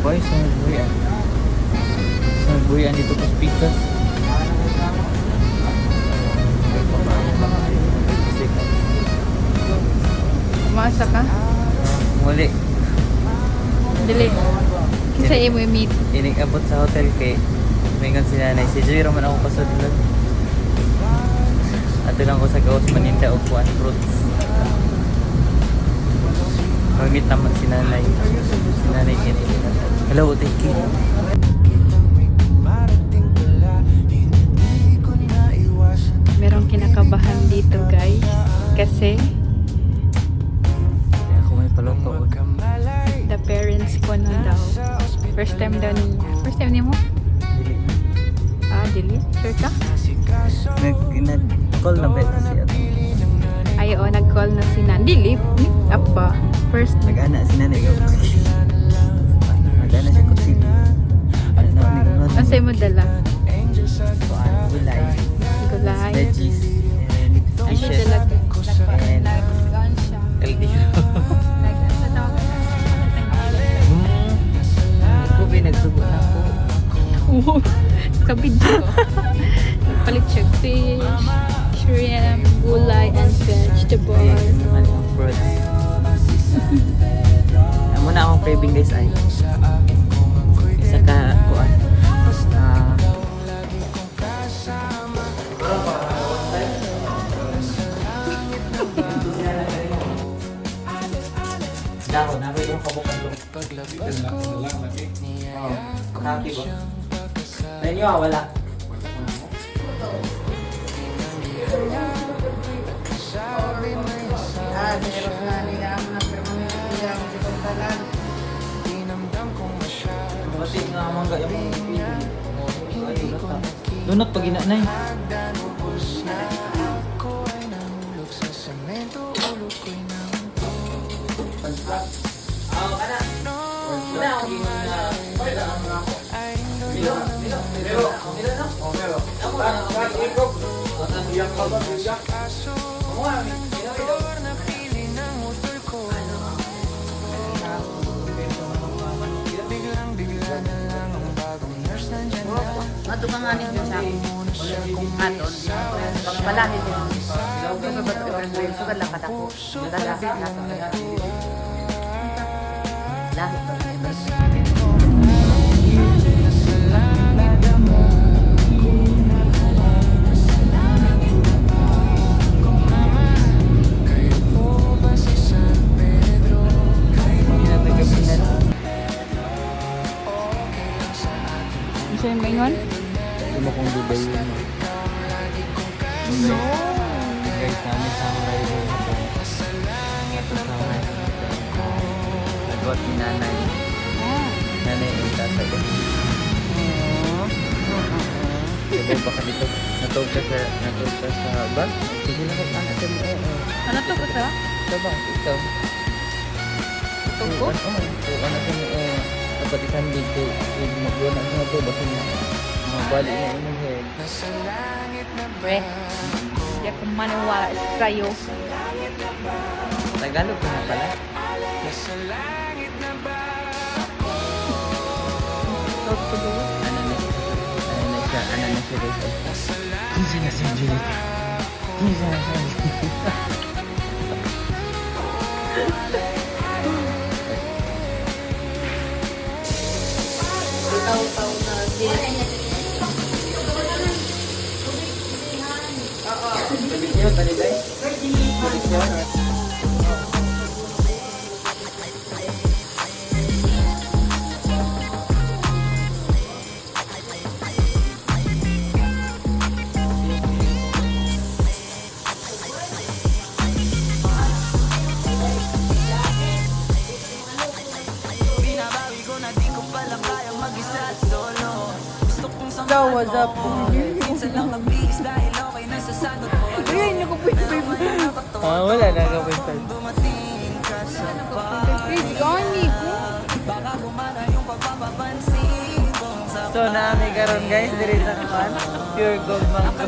Boy, sa nagbuyan. Sa nagbuyan dito po speakers. Umasa ka? Muli. Dili. Kinsa imo i-meet? Inig-abot sa hotel kay mingon si nanay. Si Joy raman ako pasudlod. Ato lang ko sa gawas maninda og kuan fruits. Mag-meet naman si nanay. Si nanay Kin. Hello, thank you. Merong kinakabahan dito guys. Kasi Ako may paluto. the parents ko na daw. First time daw niya. First time niya mo? Dili. Ah, dili? Sure ka? Nag-call na ba si ato? Ay, oo, nag-call na si Nan. Dili? Meet up ba? First. Nag-ana si nanay ko. Nag-ana siya kutsi. Ano sa'yo mo dala? Gulay. Gulay. Veggies. And Ano fishes. dala? And Nag-gun siya. kaldilyo. Ako binagsubo na ako. Oo. Kabidyo. Nagpalit siya fish, shrimp, gulay, and vegetables. Anong fruits. Amo na akong craving guys ay. Isa ka kuan. Dahon, nabi yung kabukan ko. Oo, happy ba? Ayun yun, wala. Pati nga mangga yung lunot pag inanay. Ato ka nga ninyo sa aton. Pagpalahin din. Yung babat ka rin rin. Sugad lang katako. Lalaki nato. Lahi to. Gusto yung maingon? Ito kong Dubai yun. No. Guys, namin sa mga rider ito. Kasama nagawat ni nanay. Nanay ang tatay. Sabay baka dito. Natawag ka sa bag. Sige lang kung anak mo. Ano to ko sa? Ito ba? Ikaw. Tungko? Oo, anak mo. Dapat isang dito. Magbuwan na ito. Basta mga bali na inyong head. Pre. Hindi ako maniwala sa'yo. Tagalog ka na pala. Ano na siya guys? Kinsa na si Juliet? Kinsa na siya? Taw-taw na din. Video tadi guys. Video. So, what's up? Ayun, Wala na gawin pa. Please, gani ko. So naami karon guys diri sa kan Pure Gold Mango.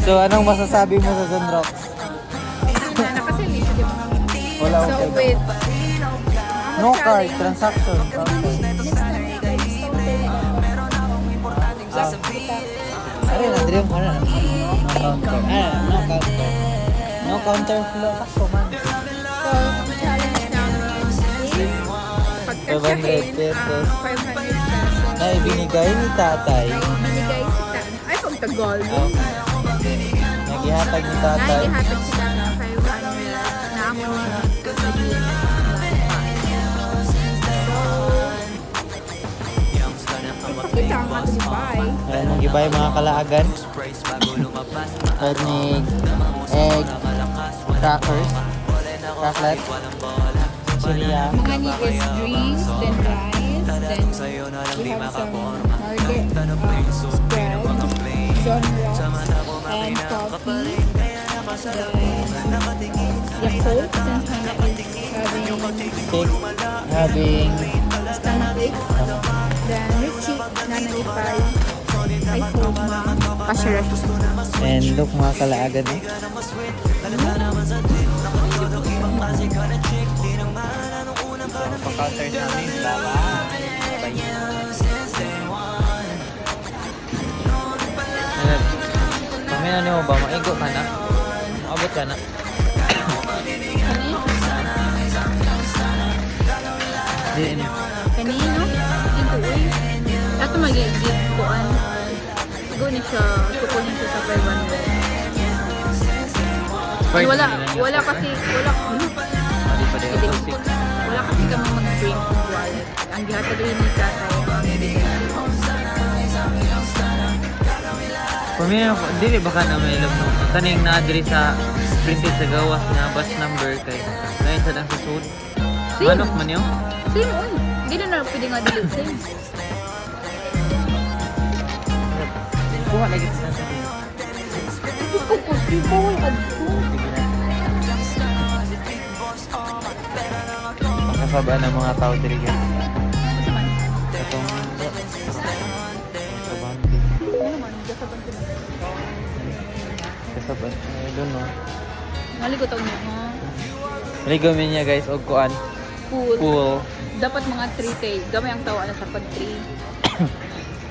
So anong masasabi mo sa Sunrock? Nakasali siya, di ba? Wala So, akong wait. No card transaction. Ay, Andre, yung ano? No counter. No counter. No counter flow. Ako man. So, ang challenge namin is 500 pesos. 500 pesos. Na ibinigay ni tatay. Binigay si Tan. Ay, pagtagal. Nagihatag ni tatay. Naihatag si Tan ng 500 na ako naging ito ang ating buy. Ayan, mag-ibay mga kalaagan. Turnig, egg, crackers, cracklet, chilya. Mga ni is drinks, then rice, then we have some market, spread, genre, and coffee. Then Yakult, since Hana is Having stomach ache. Then Richie, nanalipay. I hope ma-kasya siya. and look mga kalaagan. Pa-counter namin. Pamina niyo ba? Maigo ka na? Maabot ka na? Di, Kanino? Ito uy. Ato mag-i-give ko an. Siguro niya siya, sukunin siya sa 500. Bird Wala, nila niya wala po, kasi, eh. wala, Mali pa din ako sick. wala kasi kami mag-drink ng wallet. Ang gihatag rin ni tatay ang bibigay. Pamina ko, hindi ba ka na may alam mo? Kaning na-adri sa printed sa gawas na batch number kay lain sa lang sa suit. Same. Manok man yun? Same, uy. Hindi na pwede nga delete same. Kuha lagi sa nasa dito. Ikaw ko, si boy, adko. Makasaba ng mga tao diri guys. Ano man? Katong kasabahan Ano man? Gasaban ko na. kasabahan. I don't know. Maligot ako niya, ha? Maligamin niya guys og kuan. Pool. Pool. Dapat mga 3K. Gamay ang tawa na sa pag 3.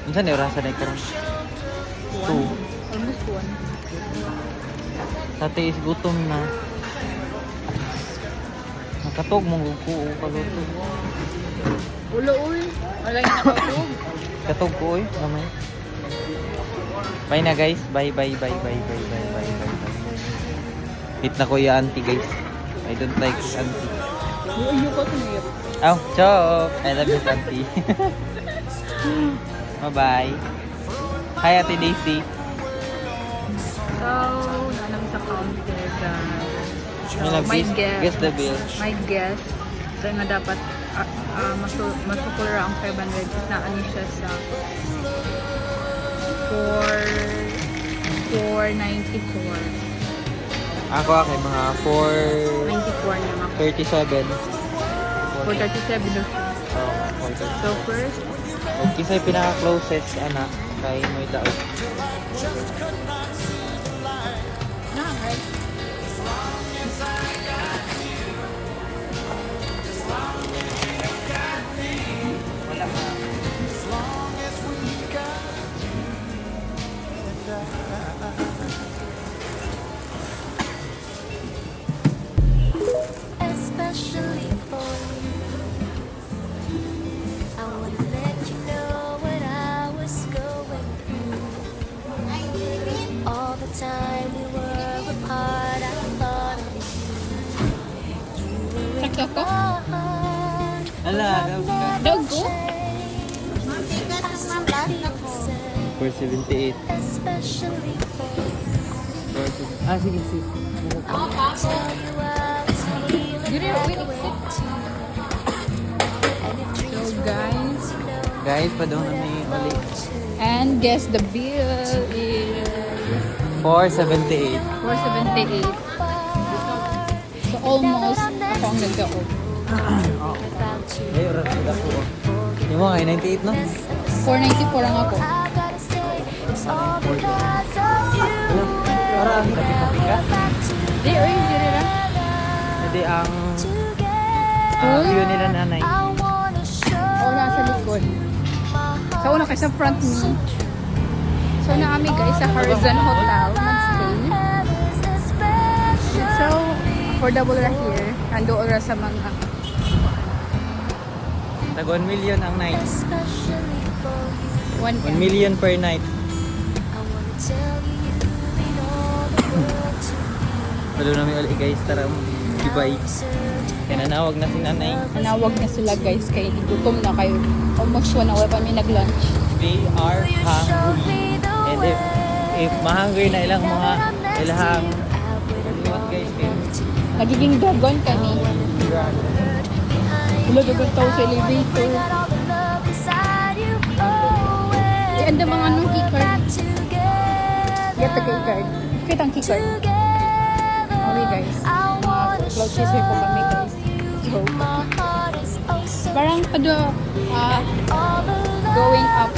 Unsa ni orasa na karon? 2. Almost 1. Tati is gutom na. Nakatog mong ko kaluto. Ulo, uy. Wala yung nakatog. Katog ko oy, gamay. Bye na guys. Bye bye bye bye bye bye bye bye. Hit na ko ya auntie guys. I don't like auntie. Uy, ko tumiyap. Oh, chok. I love you auntie. Bye bye. Hi Ate Daisy. So, nanam sa counter, guys. So, May my guess the bill. My guess. So, nga dapat masukul ra ang 500. Na ano siya sa 494. Ako kay mga 94 na mga 437. 437 daw siya. Oh, 437. So, first, Okay, sa pinaka-closest anak kay Moy Daog. na, right? Wala ma. Especially for you, I wanna let you know what I was going through. All the time we were apart, I thought of you. You were in Sakto ko? my heart. Ala, Dog ko? I still feel the same. 478. Especially for you. Ah, sige, sige. I wanna tell you I was feeling Yuri, wait, that way too. And if dreams So, were guys. words, you know Guys, padung na ni Oli. And guess the bill is 478. 478. So, almost ako ang nagkaon. about you. Ay, oras na ko. Yung mga 98 no? 494 ang ako. I gotta say, it's all because of you. Para ang kapit-kapit ka. Back Di, oy, diri lang. Hindi ang together. school. View nila nanay. O, nasa likod. So, una kayo sa front me. So, na kami guys sa Horizon Hotel. Mag-stay. So, affordable ra here. Ando ra sa mga Tag 1 million ang night. 1 1 million per night. Palo namin ulit guys, tara Dubai. Kaya nanawag na si nanay. Nanawag na sila guys kay gutom na kayo. Almost 1 hour pa kami nag-lunch. They are hungry. And if mahungry na ilang mga ilahang what guys kayo. Nagiging dagon kami. Wala dagon tao sa elevator. Yan ang mga anong keycard. Get the keycard. Kita ang keycard. Okay guys. Cloud chaser po kami guys. Joke. Parang going up.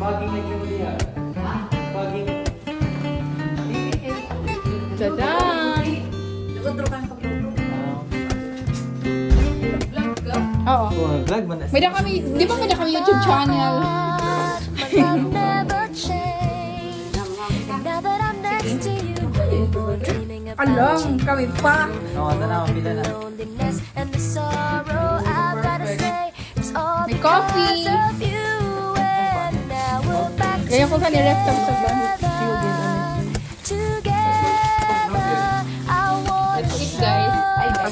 Baging nagkakaliya. Baging. Tadaan! Oo. Vlog man na. May na kami, di ba may na kami YouTube channel? Alam, kami pa. Oo, tanaw, pila na. May coffee. Kaya ko kani ref sa ba? Let's eat guys.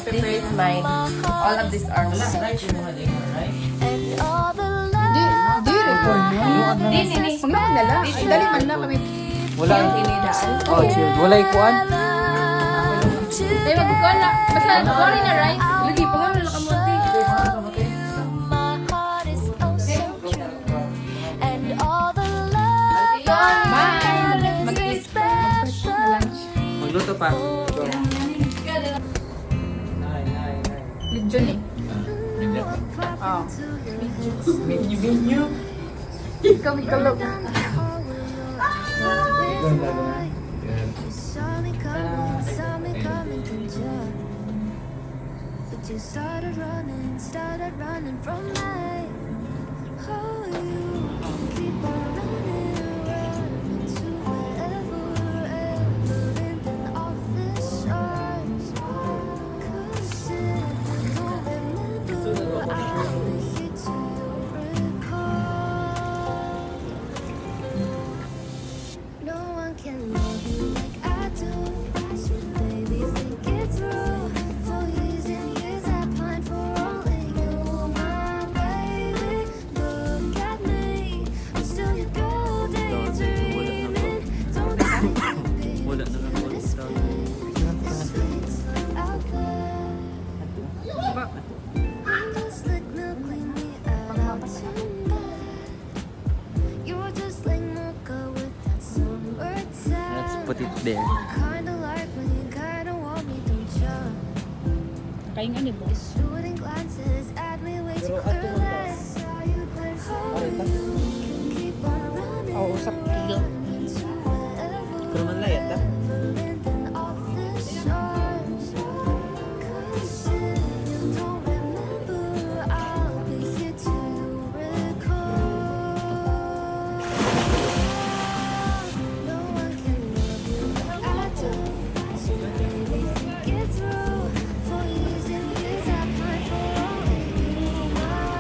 This is mine. All of these are Wala, right? Yung mga dinner, right? Di record mo. Pag naman dala. Ay, dali man na kami. Wala. Oh, chill. Wala ikuan. Ay, magkukuha na. Basta, sorry na rice. Lagi, pag naman na kamunti. Bye! Mag-eat. Na lunch. Magluto pa. Lidyon eh. Oo. Menu. Kami kalog. You started running from me. Oh, you keep on running to wherever, then off the shores. 'Cause if you don't remember, I'll be here to recall. No one can love you like I do. Baby, think it through. For years and years I pined for only you, my baby. Look at me, I'm still your girl, daydreaming. Don't think Wala na lang. it's sweet out there. Just like milk, clean me out tonight. You're just like mocha with that summertime. Let's put it there. Kinda like me, kinda want me, don't you? Kain nga ni Bo. You're shooting glances at me way too early. Saw you glance over, you can keep on running. Oo, usap kilo. To wherever, Pero man layat na. then off the shores. 'Cause if you don't remember, I'll be here to recall. No one can love you like I do. Baby, think it through. For years and years I pined for only you, my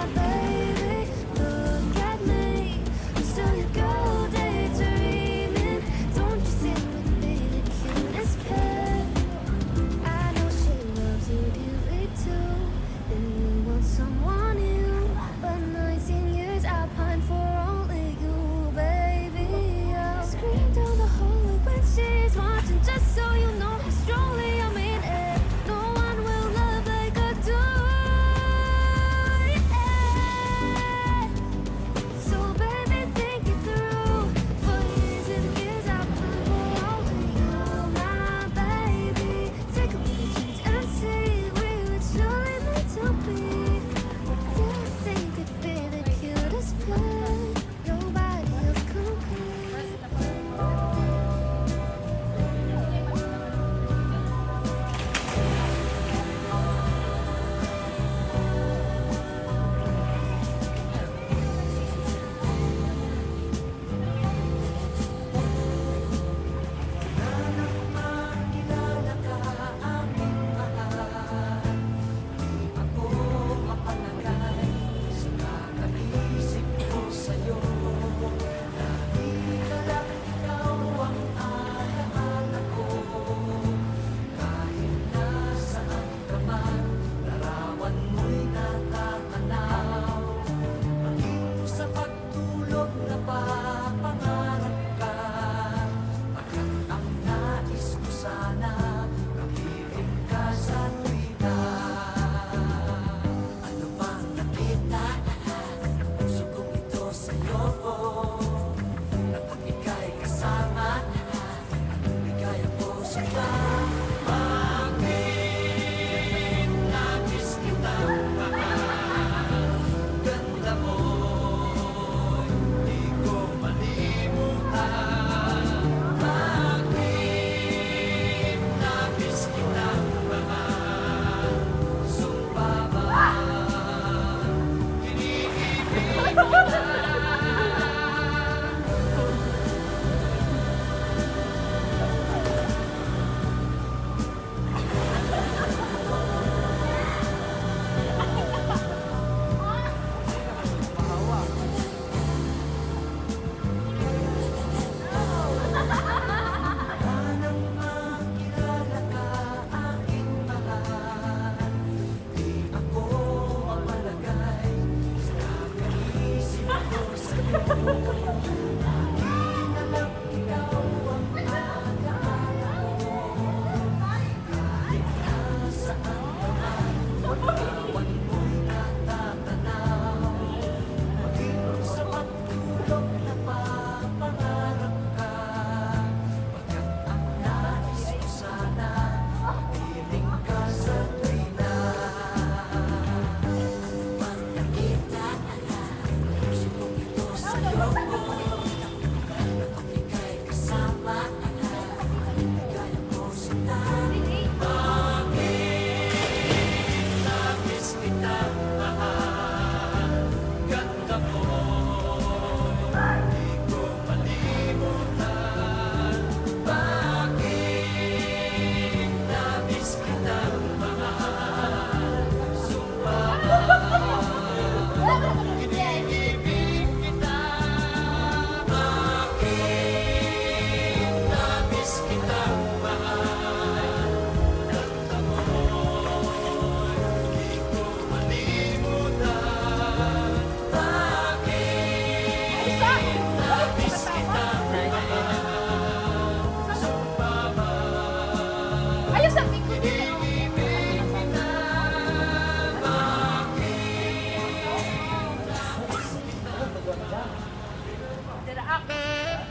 Ayos ang tingko din eh.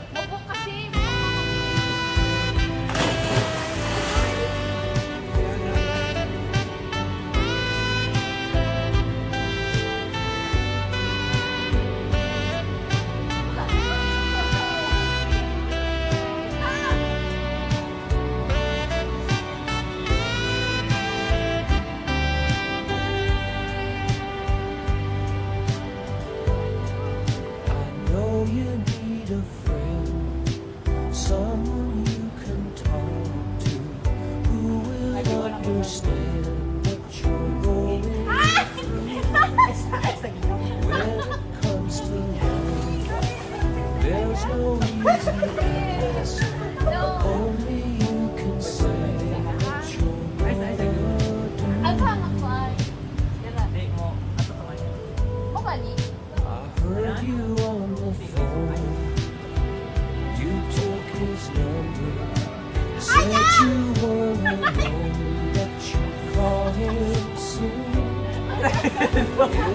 Mabuk kasi. I know you need a friend, someone you can talk to, who will understand what you're going through. When it comes to love, there's no easy answer. Only you can say what you're gonna do. Ang hangat ko ay. Mo bali? I heard you on the phone. You took his number. Said you were alone, but you call him soon.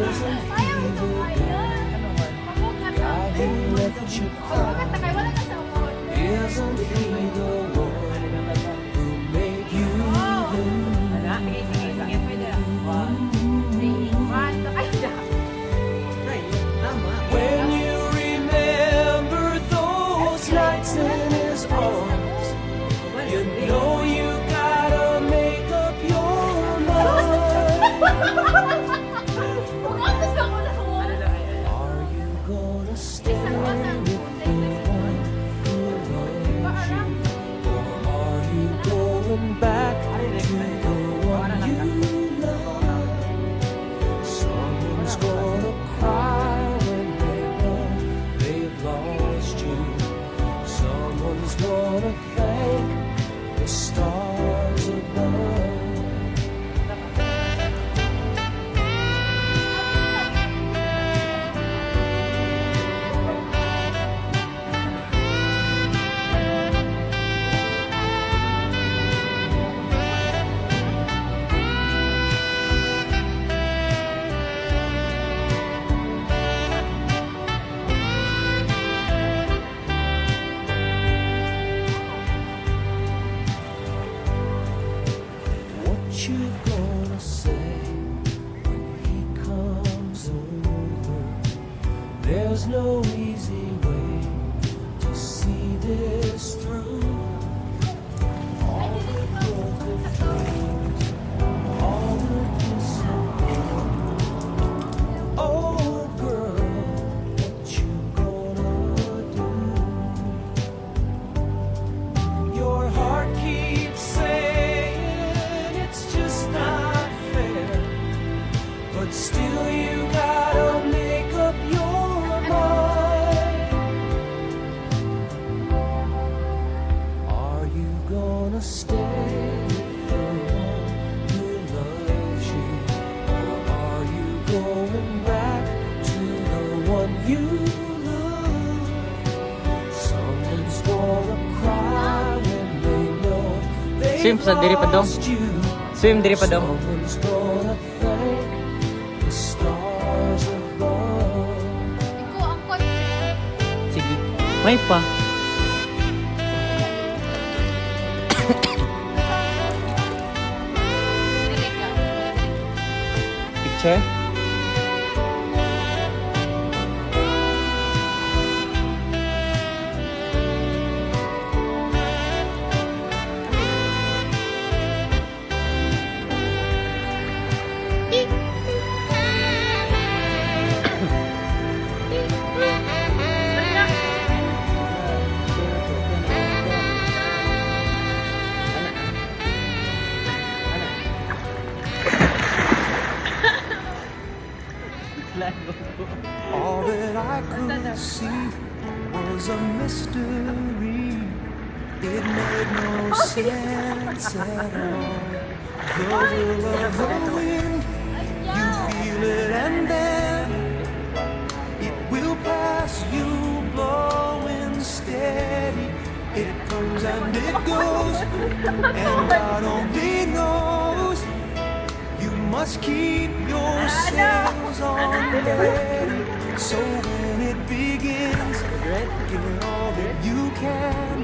Isn't he the guy who let you cry? Wala ka sa umon. Isn't he the one who made you blue? When you remember those nights in his arms, you know you gotta make up your mind. Are you gonna stay with the one who loves you? Or are you going back to the one you love? Someone's gonna cry when they know they've lost you. Someone's gonna thank the stars above. What you gonna say when he comes over? There's no easy way to see this through. All the broken dreams, all the disappointment. Oh girl, what you gonna do? Your heart keeps saying it's just not fair, but still you gotta make up your mind. Are you gonna stay with the one who loves you, or are you going back to the one you love? Someone's gonna cry when they know they Swim sa diri pa dong. lost you. Swim diri pa dong. Someone's gonna thank the stars above. Iko ang kot. Sige. May pa. Dili ka. Picture? All that I could see was a mystery. It made no sense at all. The will of the wind, you feel it and then it will pass you, blowing steady. It comes and it goes, and God only knows. You must keep your sails on ready, so when it begins, give it all that you can.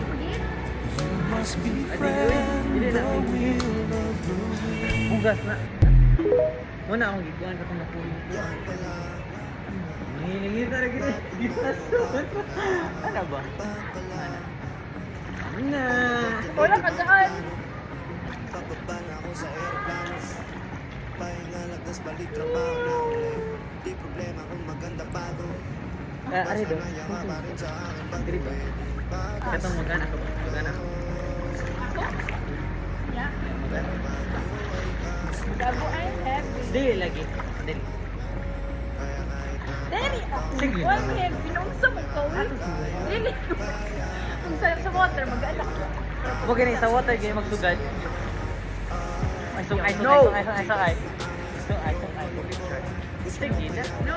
You must befriend the will of the wind. Bugas na. Muna akong giguan ka itong napunin. Nangihingi talaga na. Ano ba? Ano na? Wala ka dyan. Pababa na ako sa aeroplano. Pahinga lang, tas balik trabaho na ulit. Di problema kung maganda bago. Ari do. Yawa pa rin sa akin pag Diri ba? Katong magana ka ba? Magana ka. Yeah. Magana. Gabo ay heavy. Dili lagi. Dili. Dili. Sige. One heavy. Pinungsa mo ka. Dili. Kung sa water, mag-alak ka. Huwag ganun sa water kayo magsugad. Ay, sung, ay, sung, No. ay, sung, ay, sung, ay, sung, ay, sung, ay, sung, sige na. No.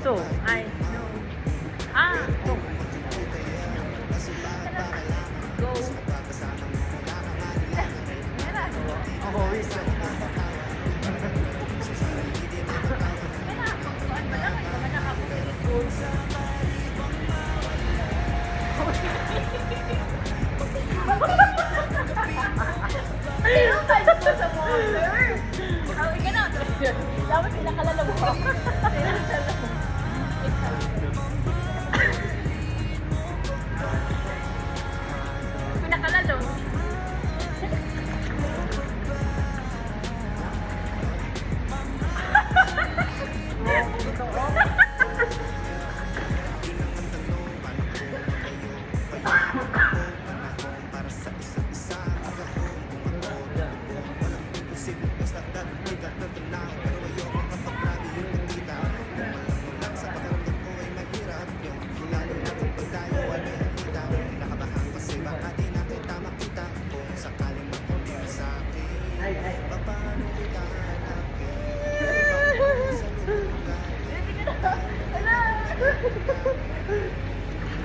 So, Ay, no. Ah. so, Go. ako, wait. Ayun, tayo pa sa water. Oh, ikaw na. Dapat pinakalala mo. Pinakalalo.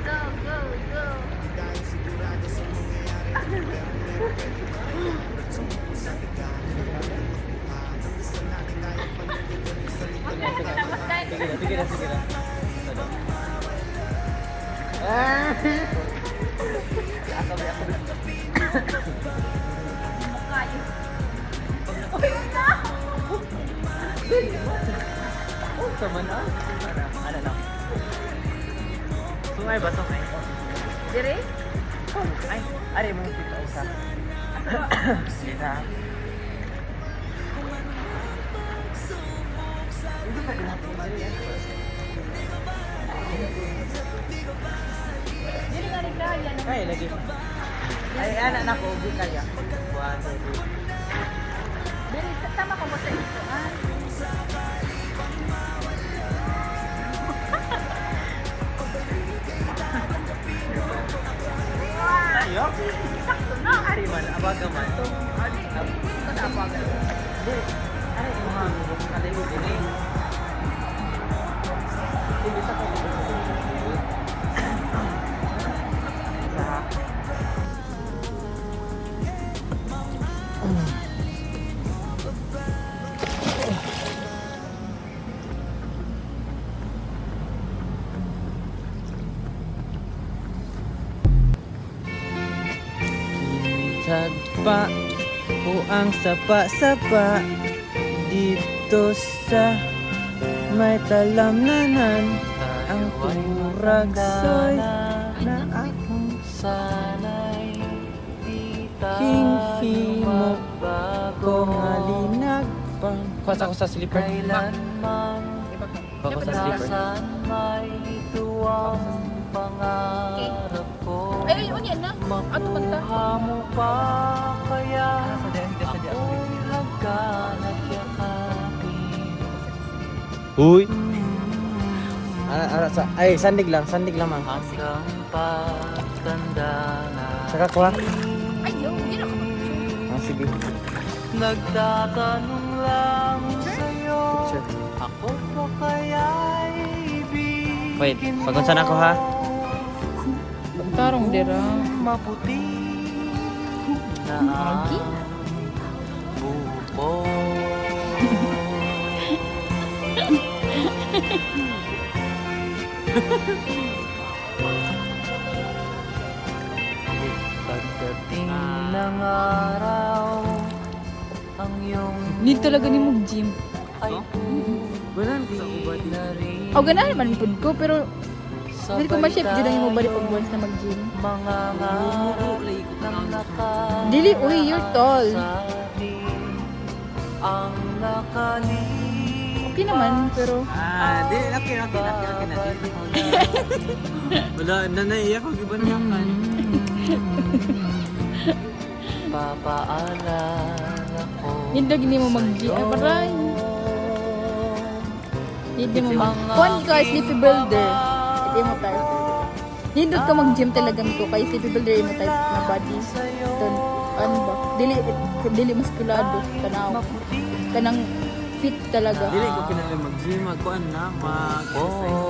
Go, go, go. Sige na, sige na, sige na. Ako, ako. Oh, sama na. Ano lang. Sungay ba? Sungay. Dire? Ay, ari mo kita isa. Kita. Dire nga rin kaya. Ay, lagi. Ay, anak na ko, ubi kaya. Buwan, ubi. Dire, tama ka mo sa ito, ha? Ayo. Sakto na. Ari man, abaga man. Ari, ito na ako agad. Di, ari mo ha, kalay mo din eh. Hindi sa ko. Sa. Tagpa ko ang sapa-sapa dito sa may talamnanan ang turag soy na akong sanay hinghimo ko ngalinag pang kuha ko sa slipper kuha ko sa slipper Ay, unya na. Ato magta. mo pa kaya sadya ako'y hagkanat yakapin. Uy! Ay, sandig lang ma'am. Hanggang pagtanda na Saka kuha. Ayaw, hindi na ako. Ah, sige. nagtatanong lang sa'yo, Picture. ako pa kaya'y ibigin Wait, pag-unsan ako ha. Tarong dira. maputi na ang buko. Pagdating ng araw, ang iyong Need talaga ni mag-gym. ay tubig na rin O, ganahan naman pud ko, pero hindi ko ma-shape dyan yung mabalik pag once na mag-gym. mga ngarap ng nakalimutan. Dili, uy, you're tall. Ang nakalimutan. Okay naman, pero Ah, di, okay na. Wala, nanaiyak ko, iba niya kan. Papaalala ko hindi lagi mo mag-gym. Ay, paray. Hindi mo mag... Kuhan ka, sleepy builder. Hindi mo tayo. Hindi ka mag-gym talaga mo kay sleepy builder mo type na body. Ito, ano ba? Dili muskulado. Kanang fit talaga. Dili ko kinala mag-gym, magkuan na, mag-exercise.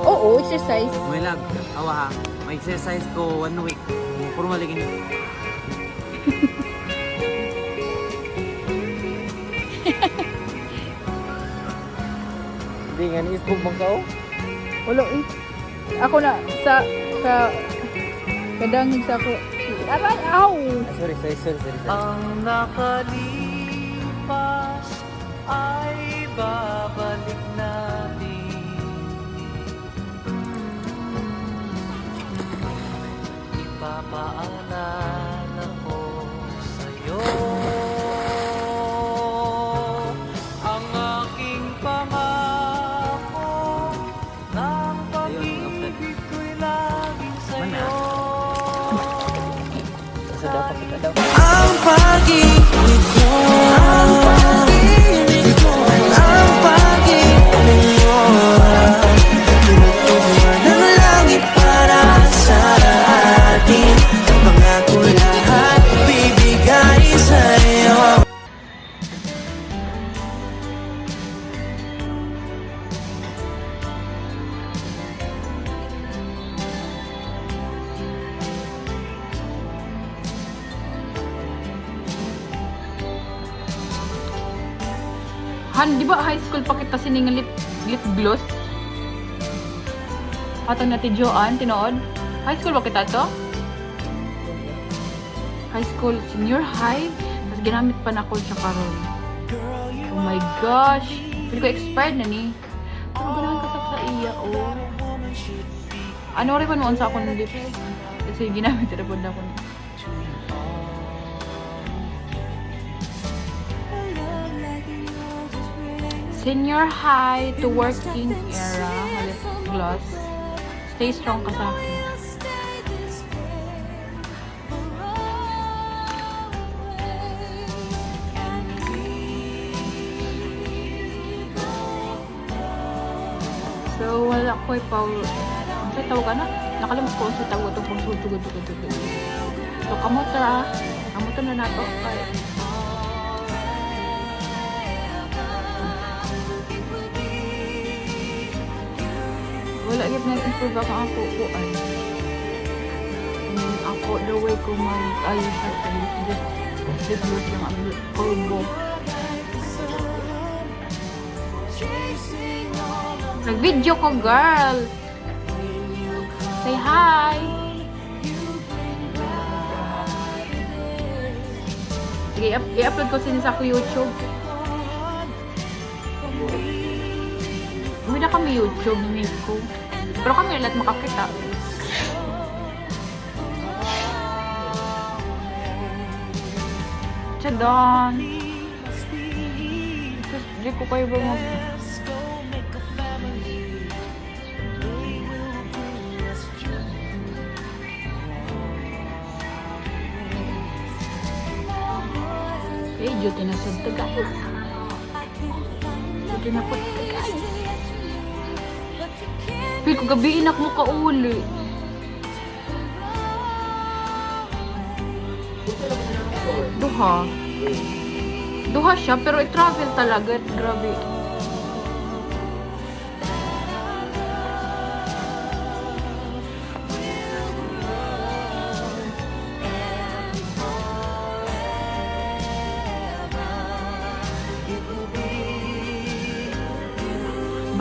Oo, exercise. May lag, awa ha. Mag-exercise ko 1 week. Puro maligin. Hindi nga ni-isbog bang kao? Wala eh. Ako na, sa kadangin sa ako. Aray, ow! Sorry. ang nakalipas ay babalik natin. Ipapaalala ko sa'yo ang aking pangako ng pag-ibig ko'y laging sa'yo. Sa dapat kita daw. Ang pag-ibig mo, ang pag-ibig mo, ang pag-ibig mo, tinutuwa ng langit para sa atin. Pangako lahat bibigay sa'yo. Han, di ba high school pa kita sining lip gloss? Atong nati Joanne, tinood? High school ba kita to? High school, senior high. Tapos ginamit pa na ko siya karon. Oh my gosh! Hindi ko expired na ni. Pero ganahan ka sa iya, oh. Ano rin pa noon sa akong lips? Kasi ginamit na po na ako. Senior high to working era, lip gloss. Stay strong ka sa akin. So, wala ko power. Ano sa tawag ka na? Nakalimut ko sa tawag itong pagtutugod. So, kamuta. Kamuta na nato. Wala yun na-improve ako ang pupuan. Ako, the way ko mag-ayos sa face, just look lang ang pulbo. Nag-video ko, girl! Say hi! Sige, i-upload ko sa YouTube. Hindi na kami YouTube ni ko. Pero kami lahat makakita. Tsadon! Hindi ko kayo ba mag... Okay, duty na sa guys. Duty na po guys. Feel ko gabi inak mo kauli. Duha. Duha siya, pero i-travel talaga. Grabe.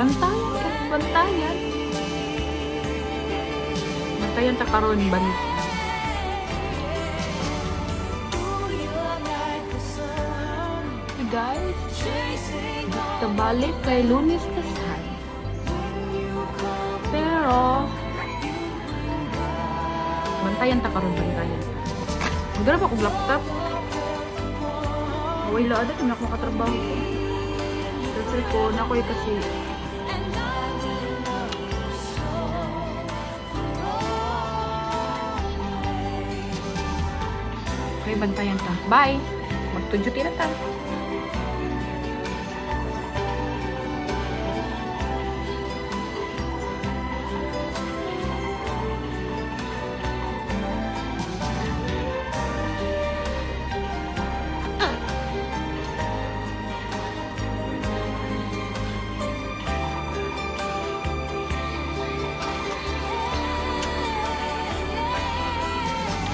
Bantayan ka, bantayan. Bantayan ta karon ban. Hey guys, tabalik kay Lunes na sad. Pero bantayan ta karon, bantayan. Magdala pa kong laptop. Away la ada kung makatrabaho ko. Kasi ko na ko kasi okay, bantayan ta. Bye! Magtudyo tira ta.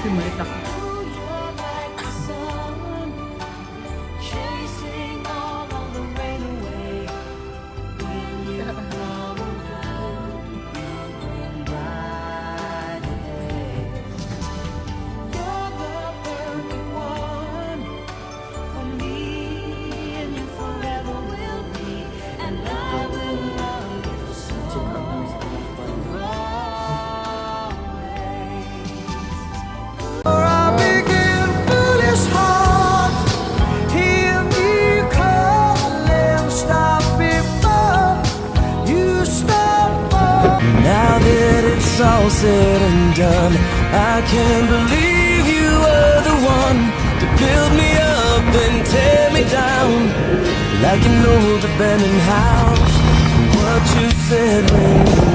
Malit ako. I begin foolish heart, hear me calling, stop before you stop. Now that it's all said and done, I can't believe you were the one to build me up and tear me down like an old abandoned house. What you said when